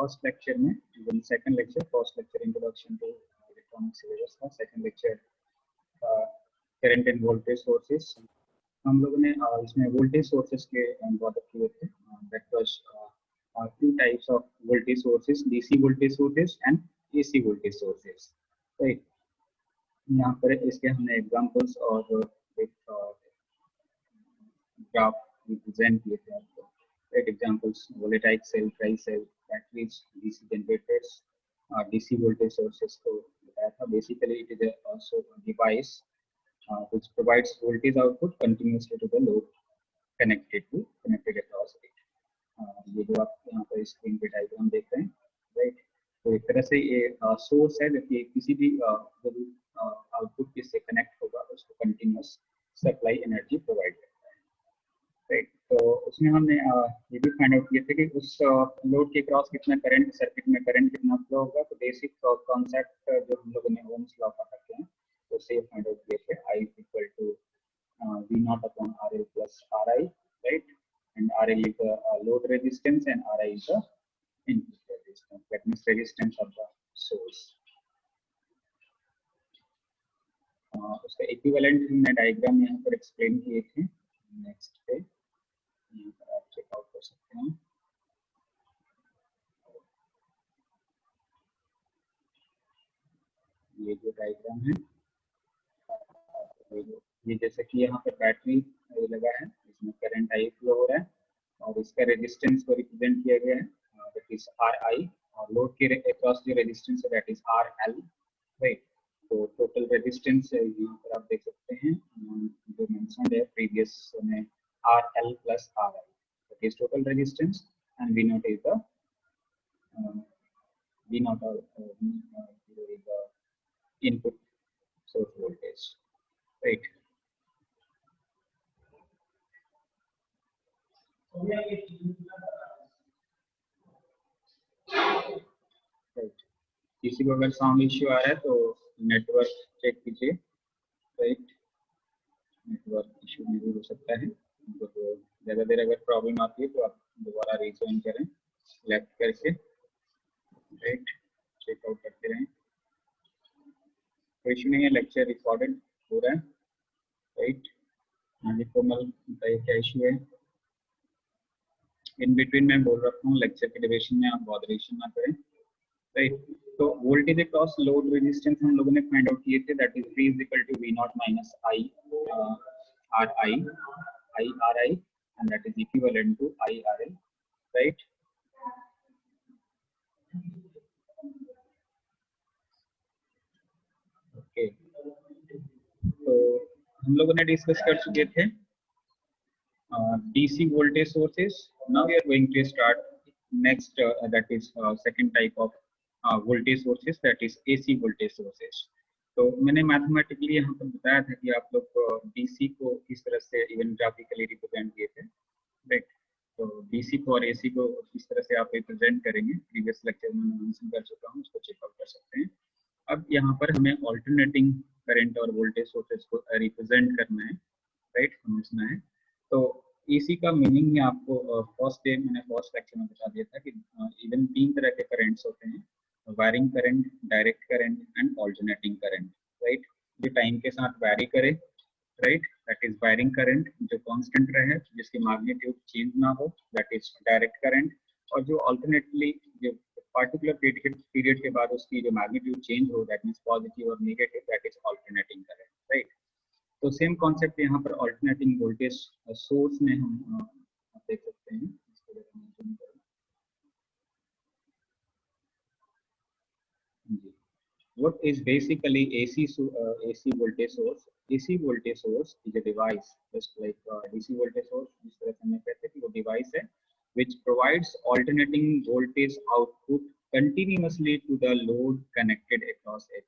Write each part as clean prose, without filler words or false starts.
First lecture में, then second lecture, first lecture introduction to electronic syllabus था, second lecture current and voltage sources. हम लोगों ने इसमें वोल्टेज सोर्सेस के बात किए थे। That was two types of voltage sources, DC voltage sources and AC voltage sources. Right, यहाँ पर इसके हमने एग्जांपल्स और एक ग्राफ प्रेजेंट किए थे आपको। Right, examples volatile cell, dry cell, batteries, DC generators, DC voltage sources को बताया था। Basically it is also a device which provides voltage output continuously to the load connected across it। ये जो आप यहाँ पर स्क्रीन पे डायग्राम देख रहे हैं, राइट, तो एक तरह से ये सोर्स है, जबकि किसी भी आउटपुट जिससे कनेक्ट होगा उसको कंटिन्यूस सप्लाई एनर्जी प्रोवाइड करता है। राइट, तो उसमें हमने ये भी फाइंड आउट किया था कि उस लोड के क्रॉस कितना करंट, सर्किट में करंट कितना फ्लो होगा। तो बेसिक कॉन्सेप्ट जो हम लोगों ने ओम्स लॉ का करते हैं उससे फाइंड आउट किए थे। I equal to V0 upon RL plus RI, right? And RL is the load resistance and RI is the input resistance. That means resistance of the source. उसका equivalent हमने diagram यहाँ पर explain किए थे। Next पे यहाँ पर आप चेकआउट कर सकते हैं। ये जो डायग्राम है, ये जैसे कि यहाँ पे बैटरी लगा है, इसमें करंट आई फ्लो हो रहा है और इसका रेजिस्टेंस को रिप्रेजेंट किया गया है, दैट इज आर आई, और लोड के अक्रॉस जो रेजिस्टेंस है that is R L. Right, तो टोटल रेजिस्टेंस यहाँ पर आप देख सकते हैं जो मेंशन्ड है प्रीवियस में, R L plus R I, that is total resistance, and V naught is the input source voltage. Right. Right. किसी को अगर साउंड इश्यू आ रहा है तो नेटवर्क चेक कीजिए। राइट, नेटवर्क इश्यू भी हो सकता है, तो ज़्यादा देर अगर प्रॉब्लम आती है तो आप दोबारा रिज्वाइन करें लेफ्ट करके। राइट, चेकआउट करते रहें, कोई इश्यू नहीं है, लेक्चर रिकॉर्डेड हो रहा है। राइट, आगे कोमल बताइए क्या इशू है। इन बिटवीन में बोल रखा हूँ, लेक्चर के ड्यूरेशन में आप बॉदरेशन ना करें। राइट, तो वोल्टेज अक्रॉस लोड रेजिस्टेंस हम लोगों ने फाइंड आउट किए थे, that is V is equal to V0 minus I R I and that is equivalent to I R L। Right, okay, तो हम लोगों ने डिस्कस कर चुके थे DC voltage sources. Now we are going to start next, that is second type of voltage sources, that is AC voltage sources. तो मैंने mathematically यहाँ पर बताया था कि आप लोग DC को किस तरह से इवन ग्राफिकली रिप्रेजेंट किए थे। राइट, तो DC को और AC को किस तरह से आप रिप्रेजेंट करेंगे प्रीवियस लेक्चर में मैं मेंशन कर चुका हूँ, उसको चेकआउट कर सकते हैं। अब यहाँ पर हमें ऑल्टरनेटिंग करंट और वोल्टेज सोर्सेज को रिप्रेजेंट करना है। राइट, समझना है। तो एसी का मीनिंग आपको फर्स्ट डे मैंने फर्स्ट लेक्चर में बता दिया था कि इवन 3 तरह के करंट्स होते हैं, wiring current, direct current and alternating current. Right, जो टाइम के साथ वैरी करे, right, that is wiring current. जो कांस्टेंट रहे, जिसकी मैग्नीट्यूड चेंज ना हो, दैट इज डायरेक्ट करंट। और जो ऑल्टरनेटली जो पार्टिकुलर पीरियड के बाद उसकी जो मैग्नीट्यूड चेंज हो, दैट मींस पॉजिटिव और negative, that is alternating current. Right, तो सेम कॉन्सेप्ट यहाँ पर ऑल्टरनेटिंग वोल्टेज सोर्स में हम देख सकते हैं। What is basically AC voltage source? AC voltage source is a device, just like DC voltage source, जिस तरह से हम कहते हैं कि वो डिवाइस है which provides alternating voltage output continuously to the load connected across it।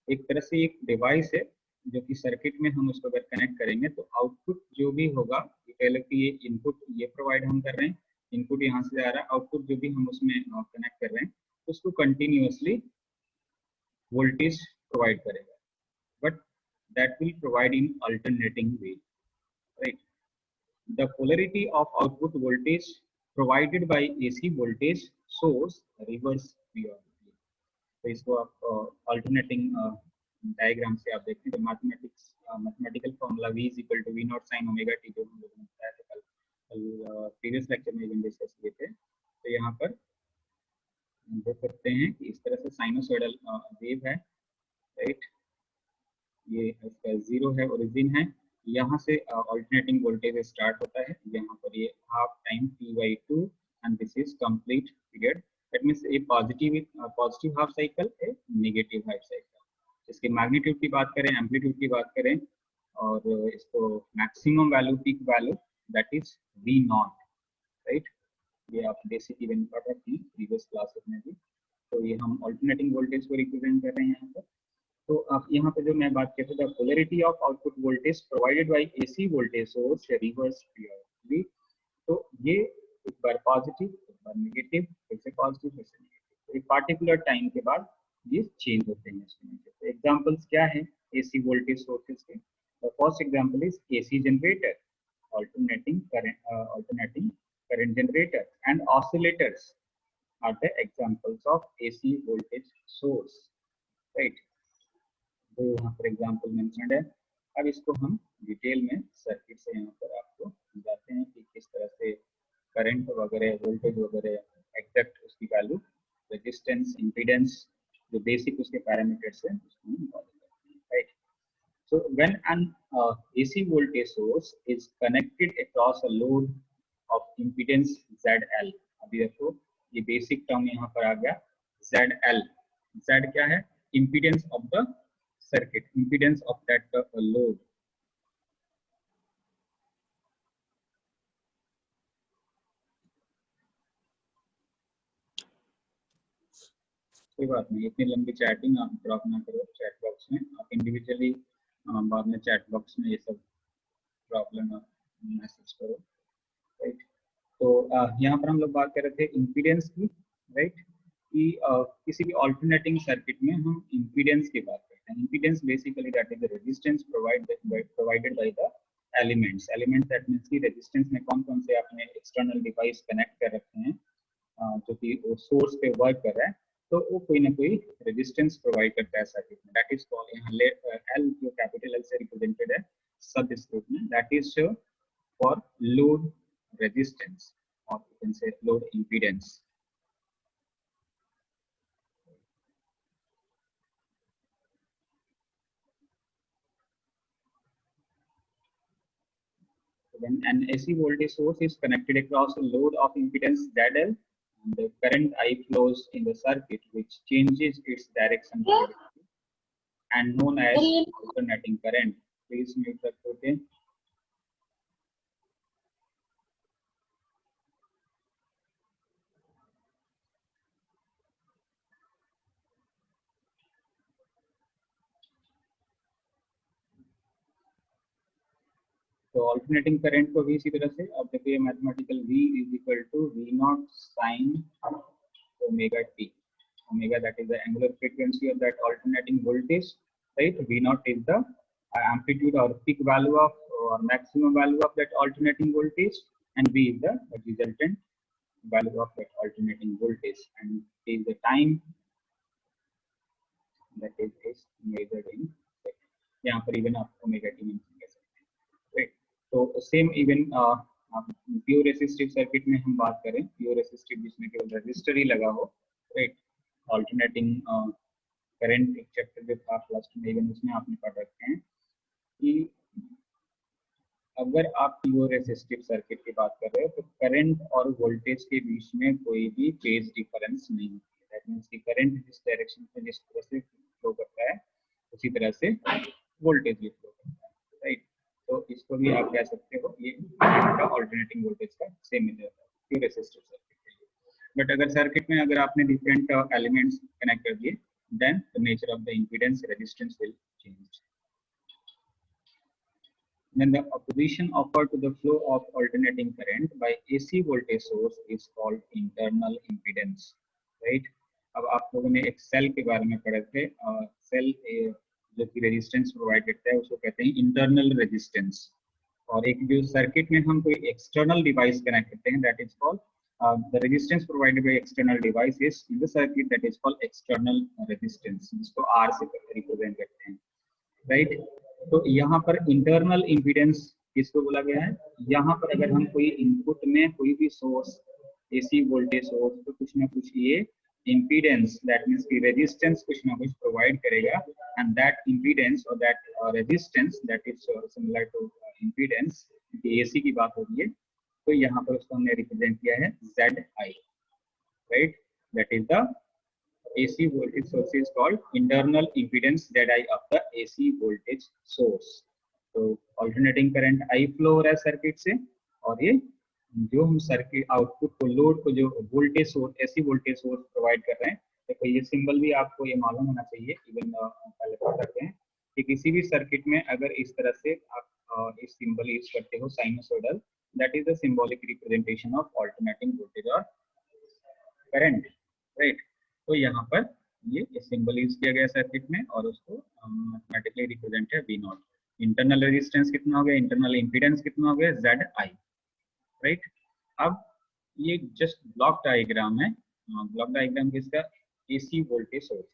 एक तरह से एक डिवाइस है जो कि सर्किट में हम उसको अगर कनेक्ट करेंगे तो आउटपुट जो भी होगा, ये कह लो कि ये इनपुट ये प्रोवाइड हम कर रहे हैं, इनपुट यहाँ से आ रहा है, आउटपुट जो भी हम उसमें कनेक्ट कर रहे हैं उसको कंटिन्यूअसली वोल्टेज प्रोवाइड करेगा, but that will provide in alternating way. Right, the polarity of output voltage provided by AC voltage source reverse periodically. तो इसको आप ऑल्टरनेटिंग डायग्राम से आप देखते हैं, तो mathematical formula V is equal to V naught sine omega T, जो हम लोगों ने बताया था कल प्रीवियस लेक्चर में इवन डिस्कस किए थे। तो यहाँ पर हम देख सकते हैं कि इस तरह से साइनोसॉइडल वेव है, राइट। ये इसका जीरो है, ओरिजिन है, यहाँ से अल्टरनेटिंग वोल्टेज स्टार्ट होता है, यहाँ पर ये half time T/2 and this is complete period. That means A positive half cycle, A negative half cycle. इसके मैग्नीट्यूड की बात करें, एम्पलीट्यूड की बात करें, और इसको maximum value, peak value, that is V not, right. ये आप बेसिक इवन पढ़ रखी हैं प्रीवियस क्लासेस में भी। तो ये हम अल्टरनेटिंग वोल्टेज को रिप्रेजेंट कर रहे हैं यहाँ पर। तो आप यहाँ पे जो मैं बात करता था, polarity of output voltage provided by AC voltage source reverse periodically. तो ये एक बार पॉजिटिव, एक बार नेगेटिव, फिर से पॉजिटिव, फिर से नेगेटिव, एक पार्टिकुलर टाइम के बाद ये चेंज होते हैं इसमें। तो एग्जांपल्स क्या है एसी वोल्टेज सोर्सेज के? The first example is AC generator, alternating current generator, and oscillators are the examples of AC voltage source, right? तो यहाँ पर एग्जाम्पल मेंशन्ड है। अब इसको हम डिटेल में सर्किट से यहाँ पर आपको समझाते हैं कि किस तरह से करंट वगैरह, वोल्टेज वगैरह एग्जैक्ट उसकी वैल्यू, रेजिस्टेंस, इम्पीडेंस, जो बेसिक उसके पैरामीटर्स है उसको हम निकाल सकते हैं, right. So when an AC voltage source is connected across a load of impedance ZL, अभी देखो ये बेसिक टर्म यहाँ पर आ गया ZL। Z क्या है? Impedance of the circuit, impedance of that load। कोई बात नहीं, इतनी लंबी चैटिंग आप ड्रॉप ना करो चैट बॉक्स में, आप इंडिविजुअली बाद में चैट बॉक्स में ये सब प्रॉब्लम मैसेज करो, राइट। तो यहाँ पर हम लोग बात कर रहे थे इम्पीडेंस की, राइट, कि किसी भी ऑल्टरनेटिंग सर्किट में हम इम्पीडेंस की बात करते हैं। Impedance basically that is the resistance provided by the elements. Elements that means की रेजिस्टेंस में कौन कौन से आपने एक्सटर्नल डिवाइस कनेक्ट कर रखे हैं जो कि सोर्स पे वर्क कर रहा है, तो वो कोई ना कोई रेजिस्टेंस प्रोवाइड करता है सर्किट में। दैट इज कॉल्ड, यहाँ एल जो कैपिटल एल से रिप्रेजेंटेड है सब स्क्रिप्ट में, that is for load resistance, or you can say load impedance. When an AC voltage source is connected across a load of impedance ZL, the current I flows in the circuit which changes its direction and known as alternating current. Please mute the protein. तो alternating current को भी इसी तरह से अब देखिए mathematical V is equal to V naught sine omega T. Omega, that is the angular frequency of that alternating voltage, right? V naught is the amplitude or peak value of or maximum value of that alternating voltage, and V is the resultant value of that alternating voltage, and T is the time that is measured in second. यहाँ पर even आप omega T mention कर सकते हैं, right? तो same even pure resistive circuit में हम बात करें, प्योर रेसिस्टिव जिसमें केवल रेजिस्टर ही लगा हो, राइट, ऑल्टरनेटिंग करंट एक चैप्टर जो था फर्स्ट में इवन उसमें आपने पढ़ रखे हैं कि अगर आप प्योर रेसिस्टिव सर्किट की बात कर रहे हो तो करंट और वोल्टेज के बीच में कोई भी फेज डिफरेंस नहीं होती है। दैट मींस कि करंट जिस डायरेक्शन में जिस तरह से फ्लो करता है उसी तरह से वोल्टेज भी फ्लो करता है, राइट। तो इसको भी आप कह सकते हो ये ऑल्टरनेटिंग वोल्टेज का सेम मेथड है प्योर रेसिस्टिव सर्किट के लिए। बट अगर सर्किट में अगर आपने डिफरेंट एलिमेंट्स कनेक्ट कर दिए, then the nature of the impedance resistance will change. Then the opposition offered to the flow of alternating current by AC voltage source is called internal impedance, right? अब आप लोगों ने एक cell के बारे में पढ़े थे, सेल जो कि रेजिस्टेंस प्रोवाइड करता है उसको कहते हैं इंटरनल रेजिस्टेंस, और एक जो सर्किट में हम कोई एक्सटर्नल डिवाइस कनेक्ट करते हैं that is called the resistance provided by external devices in the circuit that is called external resistance, जिसको R से represent करते हैं, right? तो यहाँ पर इंटरनल इम्पीडेंस किसको बोला गया है? यहाँ पर अगर हम कोई इनपुट में कोई भी सोर्स, एसी वोल्टेज सोर्स, तो कुछ ना कुछ ये impedance, that means की resistance कुछ ना कुछ provide करेगा, and that impedance or that resistance that is similar to impedance, AC की बात हो रही है, तो यहाँ पर उसको हमने रिप्रेजेंट किया है ZI, right? That is the AC voltage source is called internal impedance ZI of the AC voltage source. तो alternating current I flow हो रहा है सर्किट से, और ये जो हम सर्किट आउटपुट को, लोड को जो voltage source, AC voltage source provide कर रहे हैं, देखो ये सिंबल भी आपको ये मालूम होना चाहिए, इवन पहले पढ़ सकते हैं कि किसी भी सर्किट में अगर इस तरह से आप इस सिंबल यूज करते हो sinusoidal, that is the symbolic representation of alternating voltage और करंट, राइट? तो यहाँ पर ये सिंबल यूज किया गया सर्किट में, और उसको मैथमेटिकली रिप्रेजेंट है V0। इंटरनल रेजिस्टेंस कितना हो गया, इंटरनल इंपीडेंस कितना हो गया, ZI, राइट? अब ये जस्ट ब्लॉक डायग्राम है, ब्लॉक डायग्राम किसका, एसी वोल्टेज सोर्स।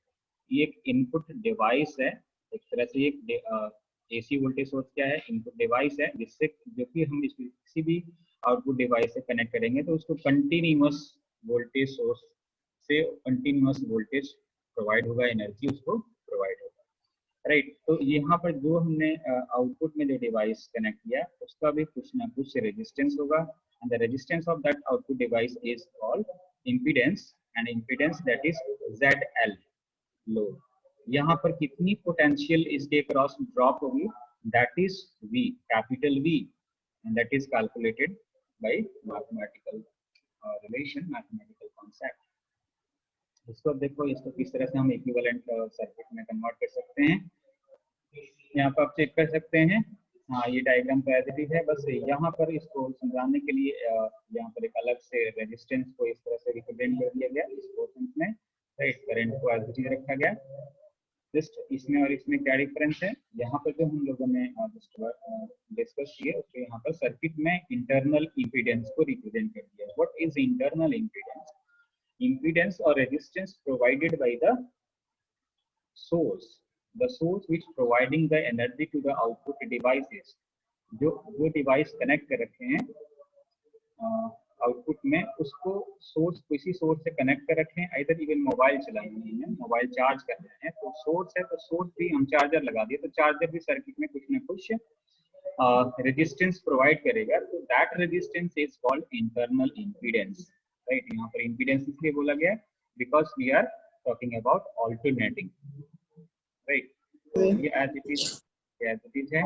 ये एक इनपुट डिवाइस है, एक तरह से एक एसी वोल्टेज सोर्स क्या है, इनपुट डिवाइस है, जिससे जो कि हम किसी भी आउटपुट डिवाइस से कनेक्ट करेंगे तो उसको कंटिन्यूअस वोल्टेज सोर्स से कंटिन्यूअस वोल्टेज प्रोवाइड होगा, एनर्जी उसको प्रोवाइड होगा, राइट? तो यहाँ पर जो हमने आउटपुट में जो डिवाइस कनेक्ट किया उसका भी कुछ ना कुछ रेजिस्टेंस होगा, and the resistance of that output device is called impedance, and impedance that is ZL load। यहाँ पर कितनी पोटेंशियल इसके क्रॉस ड्रॉप होगी, that is V, capital V, and that is calculated by mathematical relation, mathematical concept। इसको देखो, इसको किस तरह से हम इक्विवेलेंट सर्किट में कन्वर्ट कर सकते हैं, यहाँ पर आप चेक कर सकते हैं। हाँ, ये डायग्राम तो एज इट इज है, बस यहाँ पर इसको समझाने के लिए यहाँ पर एक अलग से रेजिस्टेंस को इस तरह से रिप्रेजेंट कर दिया गया इस पोर्शन में, राइट? करंट को एज इट इज रखा गया। जस्ट इसमें और इसमें क्या डिफरेंस है, यहाँ पर जो हम लोगों ने डिस्कस किए उसके यहाँ पर सर्किट में इंटरनल इम्पीडेंस को रिप्रेजेंट कर दिया। What is internal impedance? Impedance और resistance provided by the source, the source which providing the energy to the output devices, जो डिवाइस कनेक्ट कर रखे हैं आउटपुट में, उसको सोर्स, किसी सोर्स से कनेक्ट कर रखे हैं, इधर इवन मोबाइल चलाई हुई है, मोबाइल चार्ज कर रहे हैं, तो सोर्स है, तो सोर्स भी हम चार्जर लगा दिए, तो चार्जर भी सर्किट में कुछ ना कुछ रेजिस्टेंस प्रोवाइड करेगा, तो that resistance is called internal impedance, right? यहाँ पर इम्पीडेंस इसलिए बोला गया because we are talking about alternating, right? ये एज इट इज है,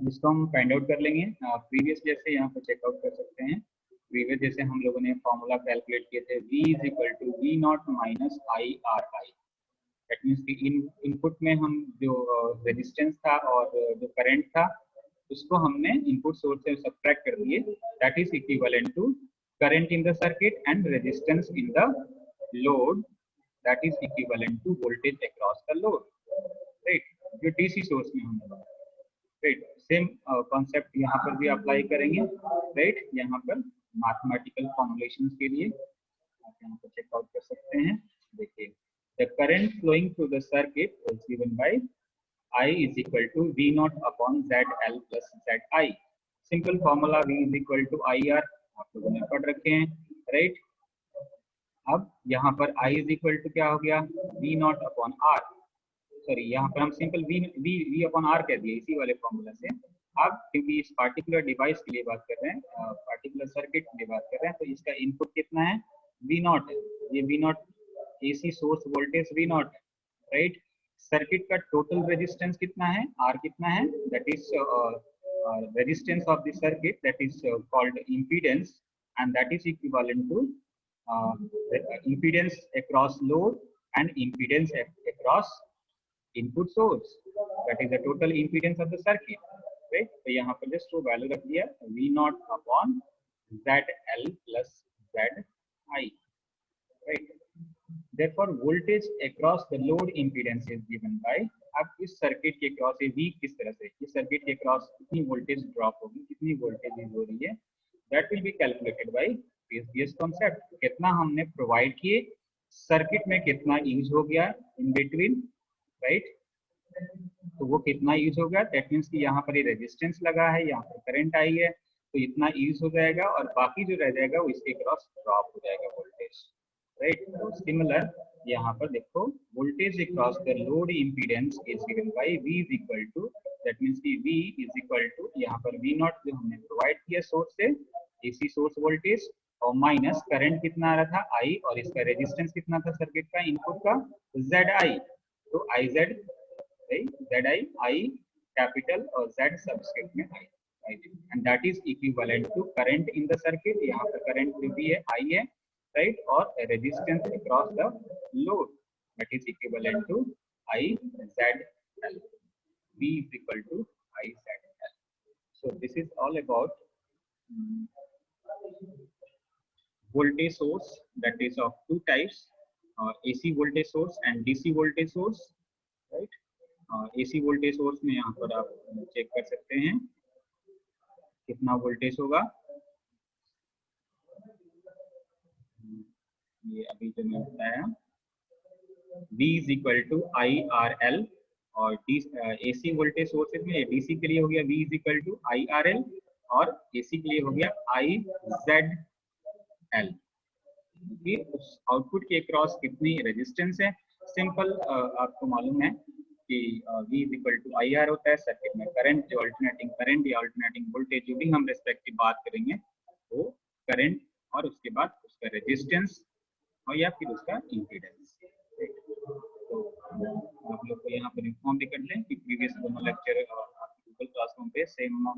जिसको हम फाइंड आउट कर लेंगे। प्रीवियस जैसे यहाँ पर चेकआउट कर सकते हैं, प्रीवियस जैसे हम लोगों ने फॉर्मूला कैलकुलेट किए थे, V is equal to V0 माइनस IRI। दैट मीन्स कि इनपुट में हम जो रेजिस्टेंस था और जो करंट था उसको हमने इनपुट सोर्स से सब्ट्रैक्ट कर दिए, that is equivalent to current in the circuit and resistance in the load, that is equivalent to voltage across the load, right? जो DC सोर्स में हमने बनाया, राइट? सेम कॉन्सेप्ट यहाँ पर भी अप्लाई करेंगे, राइट? यहाँ पर मैथमेटिकल फॉर्मुलेशंस के लिए आप यहाँ पर चेकआउट कर सकते हैं। देखिए, the current flowing through the circuit is given by I is equal to V0 upon ZL plus ZI। Simple formula V is equal to IR आप लोगों ने पढ़ रखे हैं, राइट? अब यहाँ पर I इज इक्वल टू क्या हो गया, V0 अपॉन R, सॉरी यहाँ पर हम सिंपल V अपॉन R कह दिए इसी वाले फॉर्मूला से। अब क्योंकि इस पार्टिकुलर डिवाइस के लिए बात कर रहे हैं, पार्टिकुलर सर्किट के लिए बात कर रहे हैं, तो इसका इनपुट कितना है, V0 है, ये V0 AC source voltage V0 है, राइट? सर्किट का टोटल रेजिस्टेंस कितना है, R कितना है, that is resistance of the circuit, that is called impedance, and that is equivalent to impedance across load and impedance across input source, that is the total impedance of the circuit, right? तो यहाँ पर just वो value रख दिया V0 upon ZL plus ZI, right? Therefore voltage across the load impedance is given by, अब इस circuit के cross V किस तरह से, इस सर्किट के क्रॉस कितनी वोल्टेज ड्रॉप होगी, कितनी वोल्टेज हो रही है, that will be calculated by PSPS concept. कितना हमने प्रोवाइड किए, सर्किट में कितना यूज हो गया इन बिटवीन, राइट। तो वो कितना यूज हो गया, दैट मीन्स कि यहाँ पर ये रेजिस्टेंस लगा है, यहाँ पर करंट आई है, तो इतना यूज हो जाएगा और बाकी जो रह जाएगा वो इसके क्रॉस ड्रॉप हो जाएगा वोल्टेज, राइट। तो सिमिलर यहाँ पर देखो, voltage across the load impedance is given by V is equal to, that means कि V इज इक्वल टू यहाँ पर V नॉट जो हमने प्रोवाइड किया सोर्स से, एसी सोर्स वोल्टेज, और माइनस करंट कितना आ रहा था I, और इसका रेजिस्टेंस कितना था सर्किट का इनपुट का ZI, तो IZ, ZI, I कैपिटल और Z सबस्क्रिप्ट में I, and that is equivalent to current in the circuit, यहाँ पर करंट जो भी है I है, right, और resistance across the load, that is equivalent to IZL, V is equal to IZL. So this is all about voltage source, that is of two types, AC voltage source and DC voltage source, right. AC voltage source में यहाँ पर आप check कर सकते हैं कितना voltage होगा, ये अभी जो मैं बताया, V is equal to IRL, और AC वोल्टेज सोर्सेज में DC के लिए हो गया V is equal to IRL, और AC के लिए हो गया IZL। उस आउटपुट के क्रॉस कितनी रेजिस्टेंस है, सिंपल आपको मालूम है कि V is equal to IR होता है, सर्किट में करंट जो अल्टरनेटिंग करंट या अल्टरनेटिंग वोल्टेज जो भी हम रेस्पेक्टिव बात करेंगे वो करंट, और उसके बाद उसका रेजिस्टेंस और या फिर उसका इम्पीडेंस। तो आप लोग को यहाँ पर इन्फॉर्म भी कर लें कि प्रीवियस दोनों लेक्चर गूगल क्लासरूम पे सेम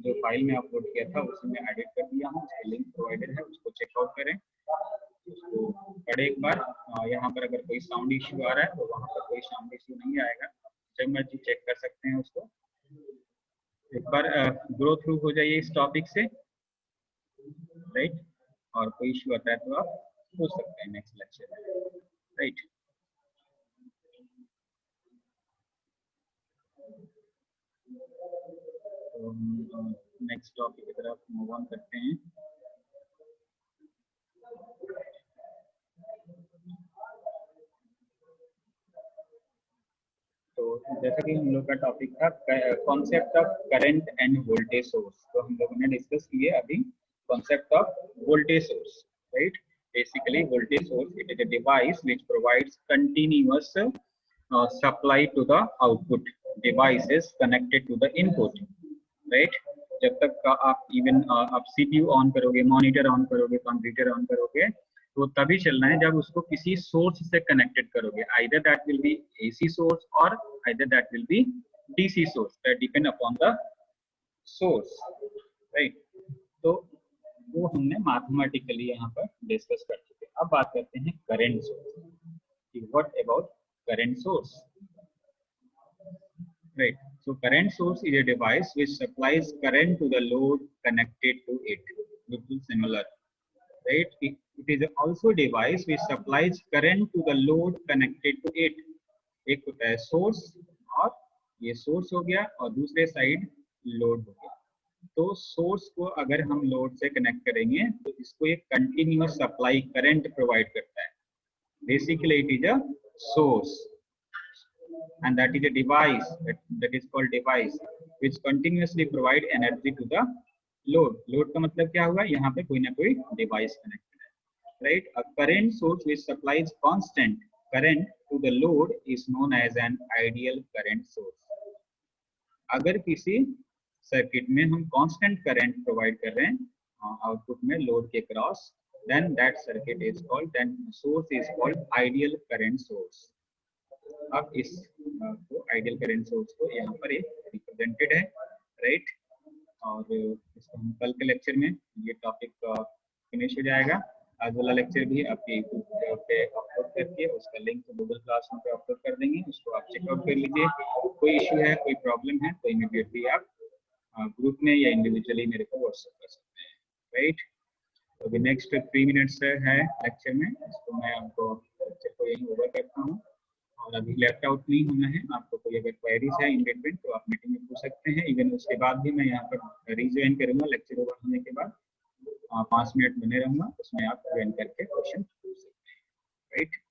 जो फाइल में अपलोड किया था उसमें एडिट कर दिया हूँ, उसका लिंक प्रोवाइडेड है, उसको चेकआउट करें, उसको पढ़े एक बार। यहाँ पर अगर कोई साउंड इश्यू आ रहा है तो वहाँ पर कोई साउंड इश्यू नहीं आएगा, जब मर्जी चेक कर सकते हैं उसको। एक बार ग्रो थ्रू हो जाइए इस टॉपिक से, राइट, और कोई इश्यू आता है तो आप पूछ सकते हैं नेक्स्ट लेक्चर में, राइट। तो नेक्स्ट टॉपिक की तरफ मूव ऑन करते हैं। तो जैसा कि हम लोग का टॉपिक था concept of current and voltage source, तो हम लोगों ने डिस्कस किए अभी concept of voltage source, right. Basically voltage source it is a device which provides continuous supply to the output, device is connected to the input, right. जब तक आप even आप सीपीयू ऑन करोगे, मॉनिटर ऑन करोगे, computer on करोगे, तो तभी चलना है जब उसको किसी सोर्स से कनेक्टेड करोगे, either that will be AC source और either that will be DC source, that depend upon the source, right. तो वो हमने मैथमेटिकली यहाँ पर डिस्कस कर चुके हैं। अब बात करते हैं current source, what about current source, right. So current source is a device which supplies current to the load connected to it, बिल्कुल similar, right. It is also a device which supplies current to the load connected to it. एक होता है source, और ये source हो गया और दूसरे साइड लोड हो गया। तो सोर्स को अगर हम लोड से कनेक्ट करेंगे तो इसको एक कंटिन्यूअस सप्लाई करंट प्रोवाइड करता है, basically it is a source, and that is a device that is called device which continuously provide energy to the load. Load का मतलब क्या हुआ, यहाँ पे कोई ना कोई device connected है, right. A current source which supplies constant current to the load is known as an ideal current source. अगर किसी सर्किट में हम कांस्टेंट करंट प्रोवाइड कर रहे हैं आउटपुट में लोड के cross, then that circuit is called, then source is called ideal current source. अब इस को आइडियल करंट सोर्स को यहाँ पर एक रिप्रेजेंटेड है, राइट। और इसको हम कल के लेक्चर में ये टॉपिक फिनिश हो जाएगा। आज वाला लेक्चर भी आपके यूट्यूब पे अपलोड करके उसका लिंक गूगल क्लासरूम पे अपलोड कर देंगे, उसको आप चेकआउट कर लीजिए। कोई इश्यू है, कोई प्रॉब्लम है तो इमीडिएटली आप ग्रुप में या इंडिविजुअली मेरे को व्हाट्सएप कर सकते हैं, राइट। तो अभी नेक्स्ट 3 मिनट्स है लेक्चर में, इसको मैं आपको लेक्चर को यही ओवर करता हूँ और अभी लेफ्ट आउट नहीं होना है। आपको कोई अगर क्वेरीज है इन बिटवीन तो आप मीटिंग में पूछ सकते हैं, इवन उसके बाद भी मैं यहाँ पर रीज्वाइन करूँगा लेक्चर ओवर होने के बाद, 5 मिनट बने रहूंगा, उसमें आप ज्वाइन करके क्वेश्चन पूछ सकते हैं, राइट।